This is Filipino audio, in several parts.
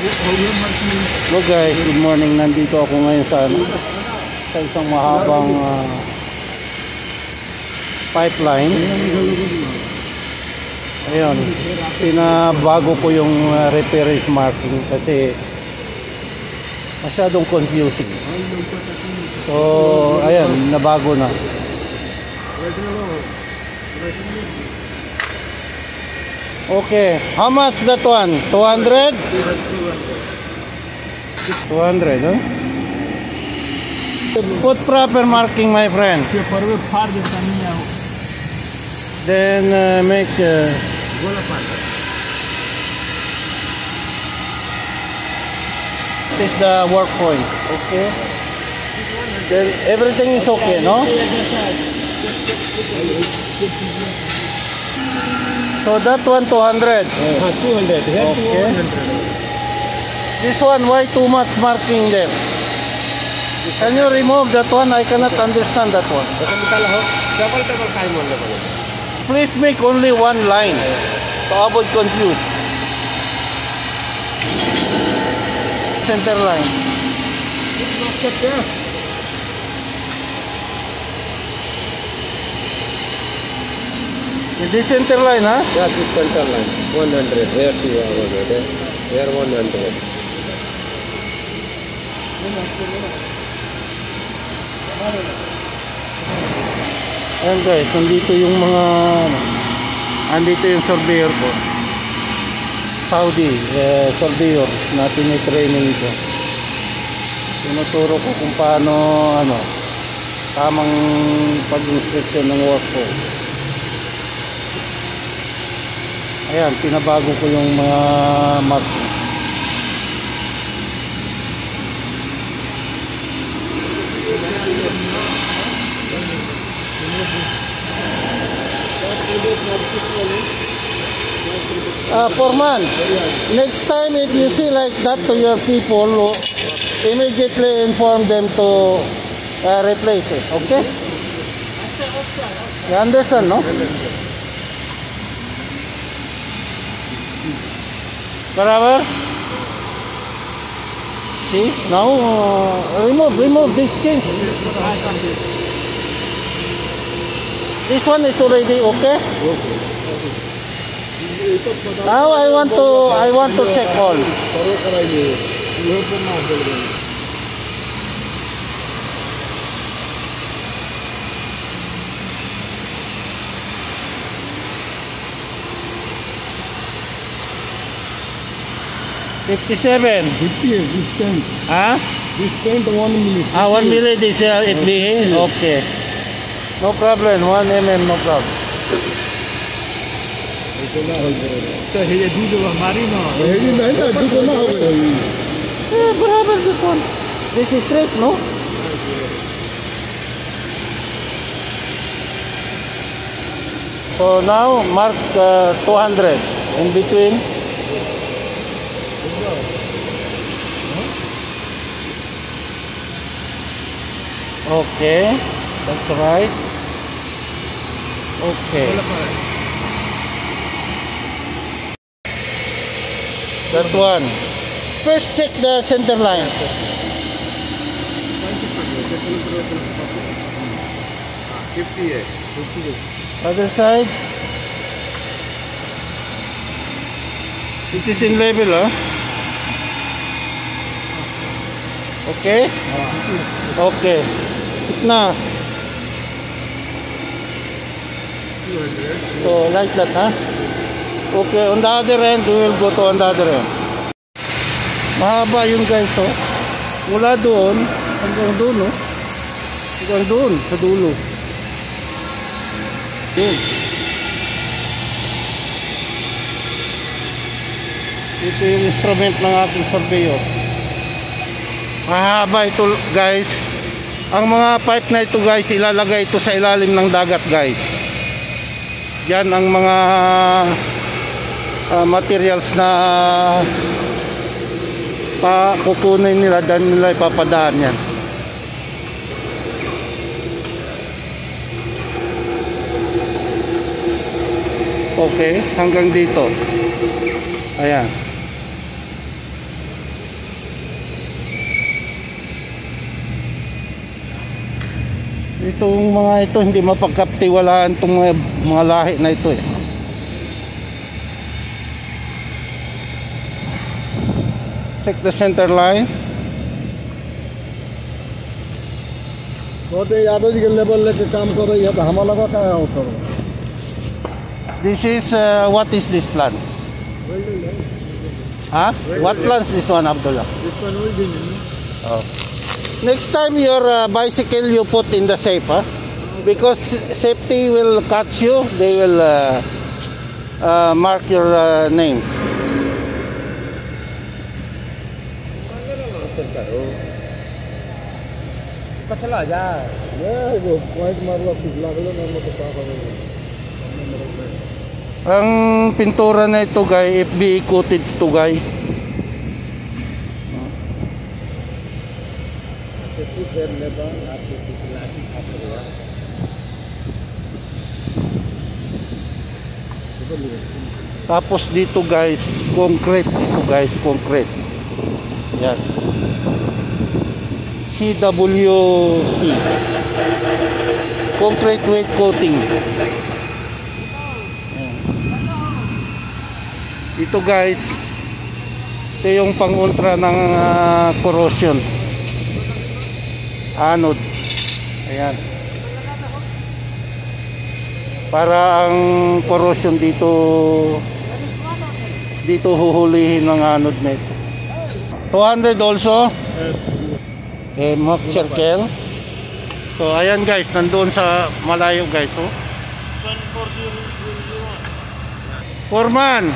Hello guys, good morning. Nandito ako ngayon sa isang mahabang pipeline. Ayun, pinabago ko yung reference marking kasi masyadong confusing. So, ayan, nabago na. Okay, how much that one? 200? 200, huh? Put proper marking, my friend. Then make this is the work point, okay? Then everything is okay, no? So that one 200. 200. Okay. This one, why too much marking there? Can you remove that one? I cannot understand that one. Please make only one line to avoid confusion. Center line. This center line, huh? Yeah, this center line. 100. Here 200. Here 100. Ayan guys, nandito yung mga andito yung surveyor ko, Saudi surveyor na tinitraining ko. Tinuturo ko kung paano tamang pag-instruction ng work ko. Ayan, pinabago ko yung mga mark. Foreman, next time if you see like that to your people, immediately inform them to replace it, okay? You understand, no? Barabar? See, now remove this change. This one is already okay. Now I want to check all. 57. 50 this paint. Huh? This paint 1 mm. 1 mm is FBA? Okay. No problem. 1 mm, no problem. So he do हमारी ना he नहीं ना दूध ना हो गई बराबर देखो this is straight, no? So now mark 200 in between. Okay, that's right. Okay. That one. First check the center line. Other side. It is in level, huh? Okay? Okay. Now. So like that, huh? Okay, on the other end, we will go to on the other end. Mahaba yung guys, oh. Mula doon, hanggang doon, oh. Hanggang doon, sa dulo. Doon. Ito yung instrument ng ating surveyor. Mahaba ito, guys. Ang mga pipe na ito, guys, ilalagay ito sa ilalim ng dagat, guys. Yan ang mga materials na kukunin nila dan nila ipapadaan yan. Okay, hanggang dito. Ayan. Itong mga ito hindi mapagkaptiwalaan itong mga lahi na ito eh. Check the center line. बहुत यादव जी के लेवल लेके काम कर रही है तो हमारा लगा क्या है उतर This is what is this plants? Huh? What plants this one, Abdullah? This one welding. Oh. Next time your bicycle you put in the safe, huh? Because safety will catch you. They will mark your name. चला जा ये वो पॉइंट मारवा पिछला वाला नंबर तो पास हो Ang pintura na ito, guys, FB coated ito, guys. Tapos dito, guys, concrete ito, guys, concrete. Yan. CWC. Concrete weight coating. Ito, guys, ito yung pang-ultra ng corrosion. Anode. Ayan. Para ang corrosion dito huhulihin ng anode na ito. 200 also. Okay, mock circle. So ayan, guys, nandoon sa malayo, guys. Oh. Foreman,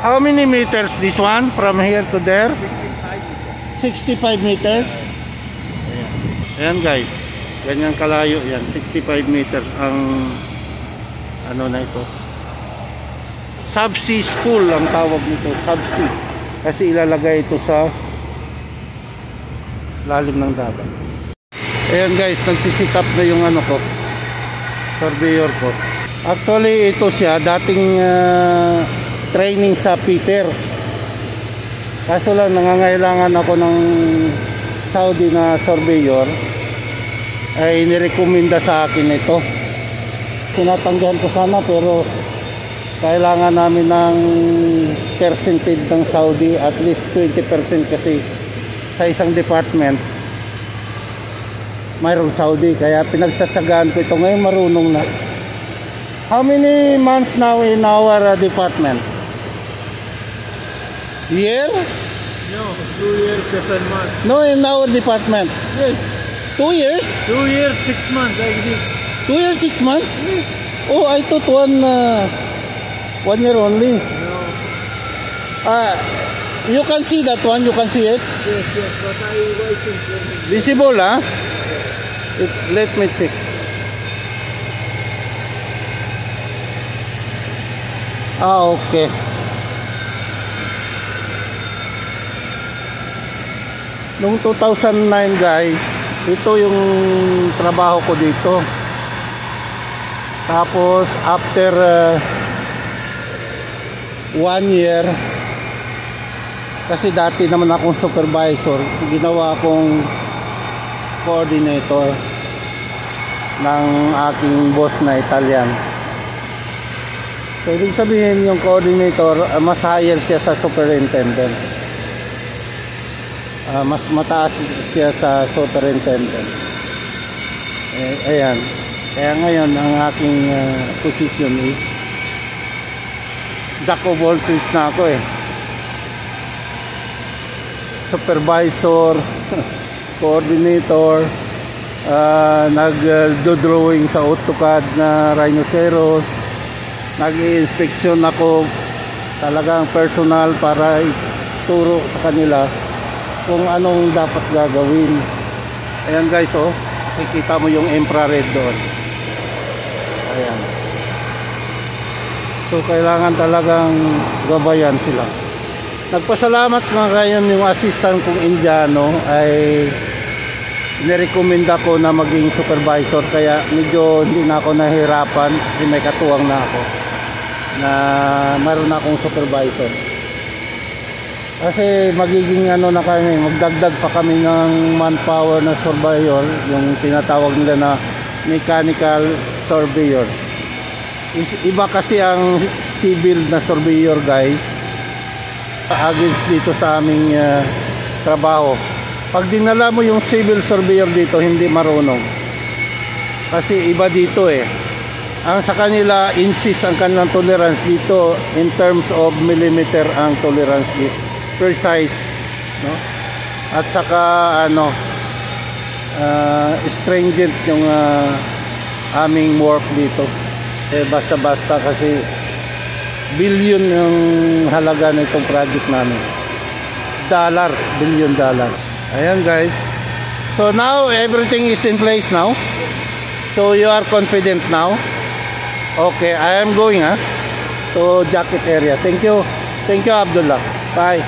how many meters this one from here to there? 65 meters. Ayan, guys, ganyan kalayo yan. 65 meters ang ano na ito. Subsea school ang tawag nito, subsea. Kasi ilalagay ito sa lalim ng dagat. Ayan, guys, nagsisit up na yung ano ko, surveyor ko. Actually ito siya dating training sa Peter. Kaso lang nangangailangan ako ng Saudi na surveyor, ay inirekomenda sa akin ito. Tinatanggihan ko sana pero kailangan namin ng percentage ng Saudi, at least 20% kasi sa isang department mayroong Saudi, kaya pinagtatsagaan ko ito. Ngayon marunong na. How many months now in our department? Year? No, 2 years 7 months. No, in our department. Yes. 2 years? 2 years 6 months like this. 2 years 6 months? Yes. Oh, I thought 1 year only. No. You can see that one, you can see it. Yes, yes, but I waiting for me. Visible, huh? Let me check. Okay. Noong 2009, guys, ito yung trabaho ko dito. Tapos after 1 year, kasi dati naman akong supervisor, ginawa akong coordinator ng aking boss na Italian. So ibig sabihin yung coordinator, mas higher siya sa superintendent. Mas mataas siya sa superintendent. Ayan. Kaya ngayon ang aking position is jack of all trades na ako eh. Supervisor, coordinator, nag-drawing sa AutoCAD na rhinoceros, nag-i-inspection ako, talagang personal para ituro sa kanila kung anong dapat gagawin. Ayan, guys, oh, kikita mo yung infrared doon. Ayan. So kailangan talagang gabayan sila. Nagpasalamat nga ngayon yung assistant kong Indiano, ay nirekomenda ko na maging supervisor, kaya medyo hindi na ako nahirapan kasi may katuwang na ako na mayroon akong supervisor. Kasi magiging ano na kami, magdagdag pa kami ng manpower na surveyor, yung tinatawag nila na mechanical surveyor. Iba kasi ang civil na surveyor, guys, against dito sa aming trabaho. Pag dinala mo yung civil surveyor dito, hindi marunong. Kasi iba dito eh. Ang sa kanila, inches ang kanilang tolerance, dito in terms of millimeter ang tolerance dito. Precise, no? At saka ano, stringent yung aming work dito. Basta-basta kasi billion yung halaga nitong project namin. Billion dollar. Ayan, guys. So now everything is in place now. So you are confident now. Okay, I am going to jacket area. Thank you, Abdullah. Bye.